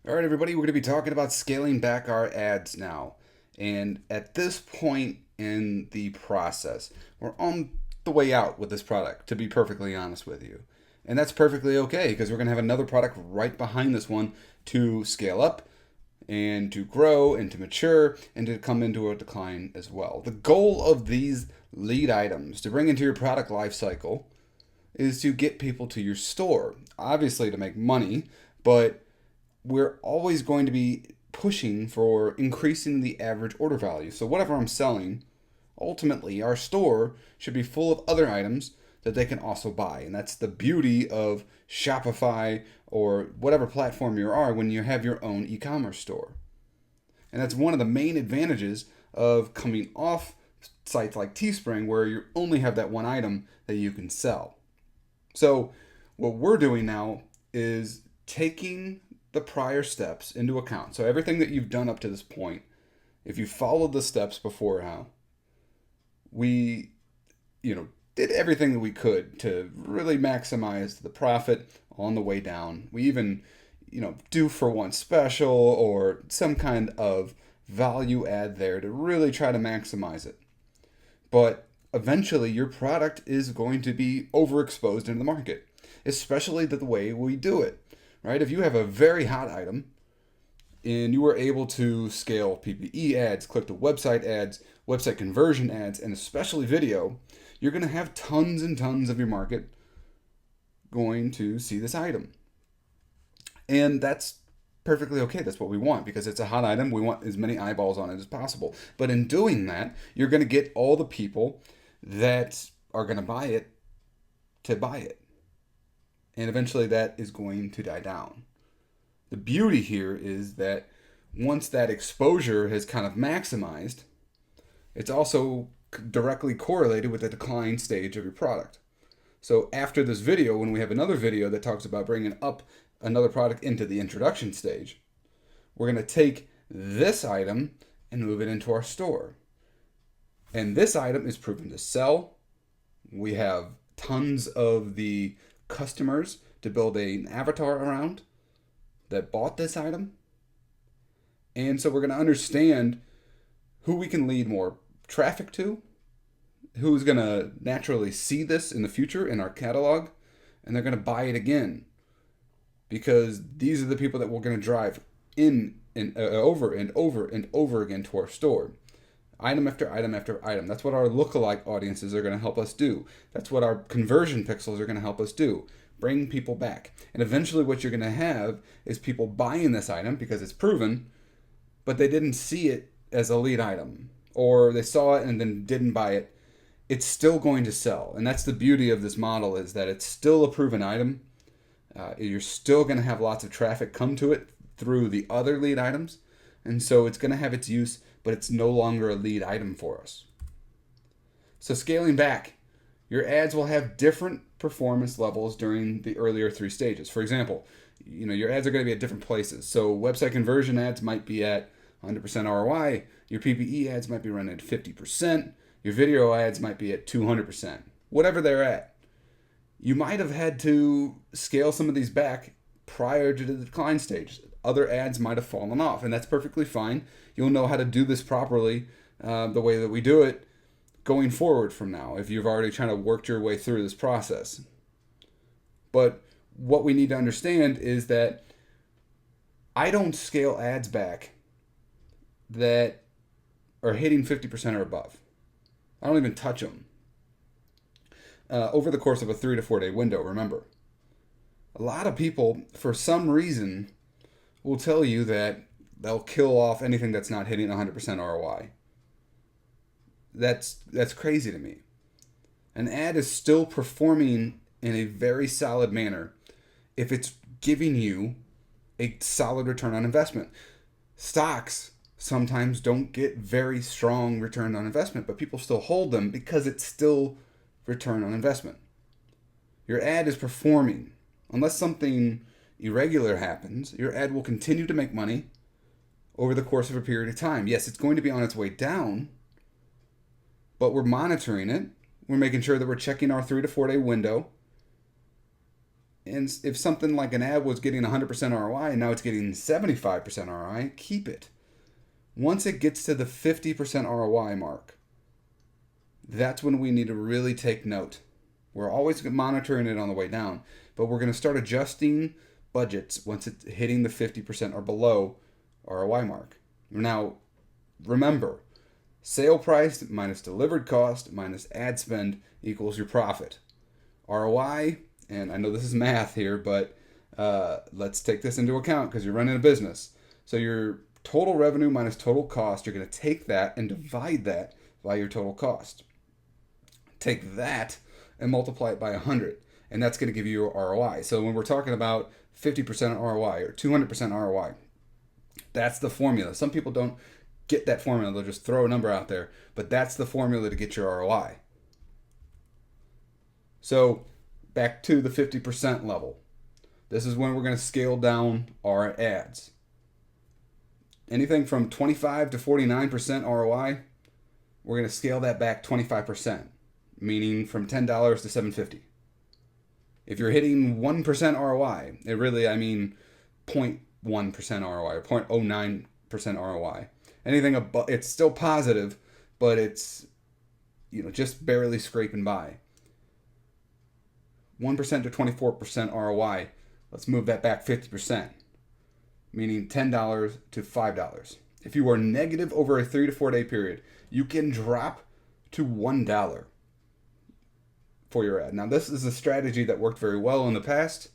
All right, everybody, we're going to be talking about scaling back our ads now. And at this point in the process, we're on the way out with this product, to be perfectly honest with you. And that's perfectly okay because we're going to have another product right behind this one to scale up and to grow and to mature and to come into a decline as well. The goal of these lead items to bring into your product life cycle is to get people to your store, obviously to make money, but we're always going to be pushing for increasing the average order value. So, whatever I'm selling, ultimately, our store should be full of other items that they can also buy. And that's the beauty of Shopify or whatever platform you are when you have your own e commerce store. And that's one of the main advantages of coming off sites like Teespring, where you only have that one item that you can sell. So, what we're doing now is taking the prior steps into account. So everything that you've done up to this point, if you followed the steps before how we, did everything that we could to really maximize the profit on the way down. We even, do for one special or some kind of value add there to really try to maximize it. But eventually your product is going to be overexposed into the market, especially the way we do it. Right? If you have a very hot item and you were able to scale PPE ads, click to website ads, website conversion ads, and especially video, you're going to have tons and tons of your market going to see this item. And that's perfectly okay. That's what we want because it's a hot item. We want as many eyeballs on it as possible. But in doing that, you're going to get all the people that are going to buy it to buy it. And eventually that is going to die down. The beauty here is that once that exposure has kind of maximized, it's also directly correlated with the decline stage of your product. So after this video, when we have another video that talks about bringing up another product into the introduction stage, we're going to take this item and move it into our store. And this item is proven to sell. We have tons of the customers to build an avatar around that bought this item. And so we're going to understand who we can lead more traffic to, who's going to naturally see this in the future in our catalog, and they're going to buy it again because these are the people that we're going to drive in and over and over and over again to our store. Item after item after item. That's what our lookalike audiences are going to help us do. That's what our conversion pixels are going to help us do. Bring people back. And eventually what you're going to have is people buying this item because it's proven, but they didn't see it as a lead item. Or they saw it and then didn't buy it. It's still going to sell. And that's the beauty of this model, is that it's still a proven item. You're still going to have lots of traffic come to it through the other lead items. And so it's going to have its use, but it's no longer a lead item for us. So scaling back, your ads will have different performance levels during the earlier three stages. For example, your ads are going to be at different places. So website conversion ads might be at 100% ROI. Your PPE ads might be running at 50%. Your video ads might be at 200%. Whatever they're at. You might have had to scale some of these back prior to the decline stage. Other ads might have fallen off, and that's perfectly fine. You'll know how to do this properly the way that we do it going forward from now, if you've already kind of worked your way through this process. But what we need to understand is that I don't scale ads back that are hitting 50% or above. I don't even touch them. Over the course of a 3 to 4 day window, remember. A lot of people, for some reason, will tell you that they'll kill off anything that's not hitting 100% ROI. That's crazy to me. An ad is still performing in a very solid manner if it's giving you a solid return on investment. Stocks sometimes don't get very strong return on investment, but people still hold them because it's still return on investment. Your ad is performing. Unless something irregular happens, your ad will continue to make money over the course of a period of time. Yes, it's going to be on its way down, but we're monitoring it. We're making sure that we're checking our 3 to 4 day window And if something like an ad was getting 100% ROI and now it's getting 75% ROI, keep it. Once it gets to the 50% ROI mark, that's when we need to really take note. We're always monitoring it on the way down, but we're going to start adjusting budgets once it's hitting the 50% or below ROI mark. Now, remember, sale price minus delivered cost minus ad spend equals your profit. ROI, and I know this is math here, but let's take this into account because you're running a business. So your total revenue minus total cost, you're going to take that and divide that by your total cost. Take that and multiply it by 100, and that's going to give you your ROI. So when we're talking about 50% ROI or 200% ROI, that's the formula. Some people don't get that formula. They'll just throw a number out there, but that's the formula to get your ROI. So back to the 50% level. This is when we're going to scale down our ads. Anything from 25 to 49% ROI, we're going to scale that back 25%, meaning from $10 to $7.50. If you're hitting 1% ROI, it really, I mean 0.1% ROI or 0.09% ROI. Anything above, it's still positive, but it's, just barely scraping by. 1% to 24% ROI, let's move that back 50%, meaning $10 to $5. If you are negative over a 3 to 4 day period, you can drop to $1 for your ad. Now, this is a strategy that worked very well in the past.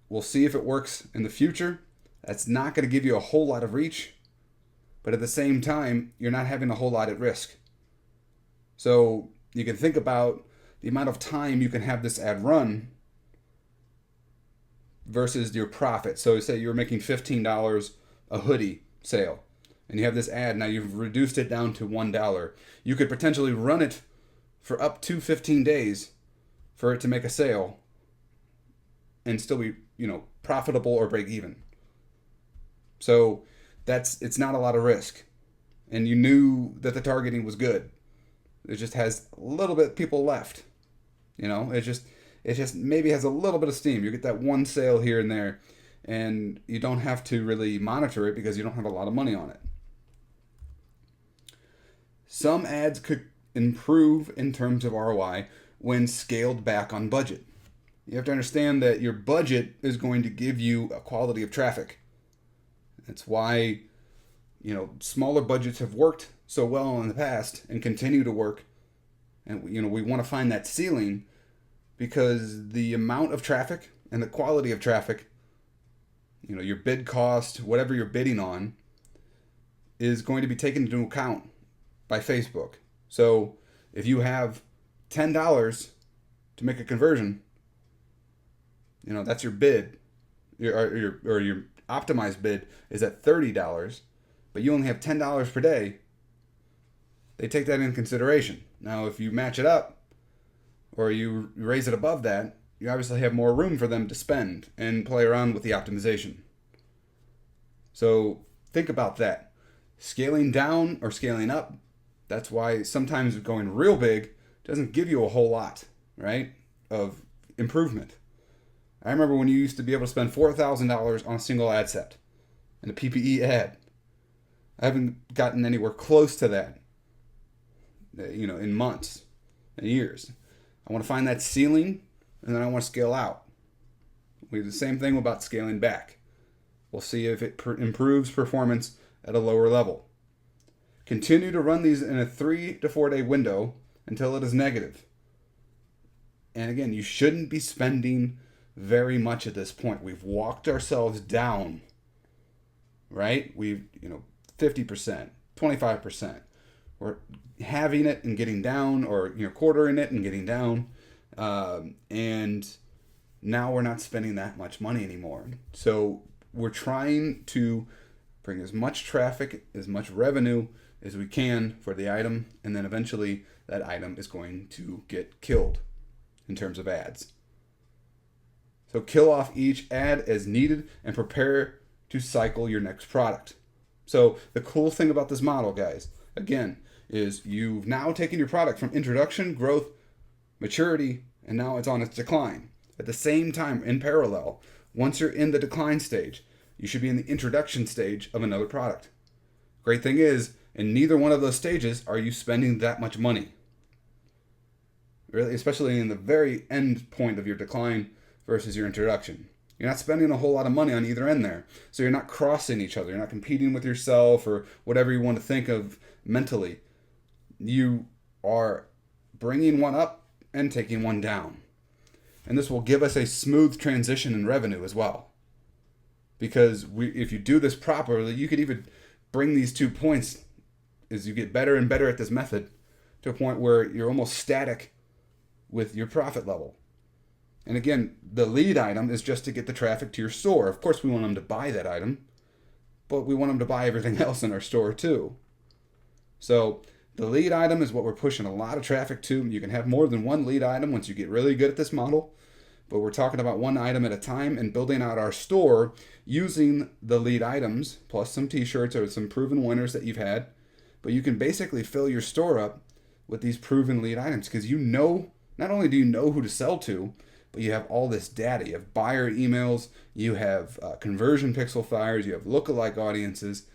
We'll see if it works in the future. That's not going to give you a whole lot of reach, but at the same time, you're not having a whole lot at risk. So you can think about the amount of time you can have this ad run versus your profit. So say you're making $15 a hoodie sale, and you have this ad, now you've reduced it down to $1. You could potentially run it for up to 15 days for it to make a sale and still be, profitable or break even. So it's not a lot of risk. And you knew that the targeting was good. It just has a little bit of people left. It just maybe has a little bit of steam. You get that one sale here and there, and you don't have to really monitor it because you don't have a lot of money on it. Some ads could improve in terms of ROI when scaled back on budget. You have to understand that your budget is going to give you a quality of traffic. That's why, smaller budgets have worked so well in the past and continue to work. And, we want to find that ceiling because the amount of traffic and the quality of traffic, your bid cost, whatever you're bidding on, is going to be taken into account by Facebook. So if you have $10 to make a conversion, that's your bid, your optimized bid is at $30, but you only have $10 per day. They take that into consideration. Now, if you match it up or you raise it above that, you obviously have more room for them to spend and play around with the optimization. So think about that. Scaling down or scaling up, that's why sometimes going real big doesn't give you a whole lot, right, of improvement. I remember when you used to be able to spend $4,000 on a single ad set and a PPE ad. I haven't gotten anywhere close to that, in months and years. I want to find that ceiling, and then I want to scale out. We do the same thing about scaling back. We'll see if it improves performance at a lower level. Continue to run these in a 3 to 4 day window until it is negative. And again, you shouldn't be spending very much at this point. We've walked ourselves down, right? 50%, 25%. We're having it and getting down, or quartering it and getting down, and now we're not spending that much money anymore. So we're trying to bring as much traffic, as much revenue as we can for the item, and then eventually that item is going to get killed in terms of ads. So kill off each ad as needed and prepare to cycle your next product. So the cool thing about this model, guys, again, is you've now taken your product from introduction, growth, maturity, and now it's on its decline. At the same time, in parallel, once you're in the decline stage, you should be in the introduction stage of another product. Great thing is, in neither one of those stages are you spending that much money. Really, especially in the very end point of your decline versus your introduction. You're not spending a whole lot of money on either end there. So you're not crossing each other. You're not competing with yourself or whatever you want to think of mentally. You are bringing one up and taking one down. And this will give us a smooth transition in revenue as well. Because if you do this properly, you could even bring these 2 points as you get better and better at this method to a point where you're almost static with your profit level. And again, the lead item is just to get the traffic to your store. Of course, we want them to buy that item, but we want them to buy everything else in our store too. So the lead item is what we're pushing a lot of traffic to. You can have more than one lead item once you get really good at this model, but we're talking about one item at a time and building out our store using the lead items plus some t-shirts or some proven winners that you've had. But you can basically fill your store up with these proven lead items because you know, not only do you know who to sell to, but you have all this data. You have buyer emails, you have conversion pixel fires, you have lookalike audiences,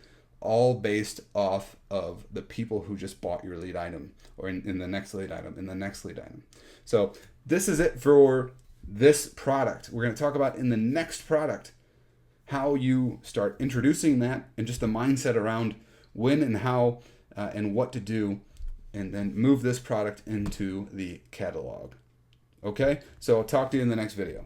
all based off of the people who just bought your lead item or in the next lead item, in the next lead item. So this is it for this product. We're going to talk about in the next product how you start introducing that and just the mindset around when and how and what to do, and then move this product into the catalog. Okay, so I'll talk to you in the next video.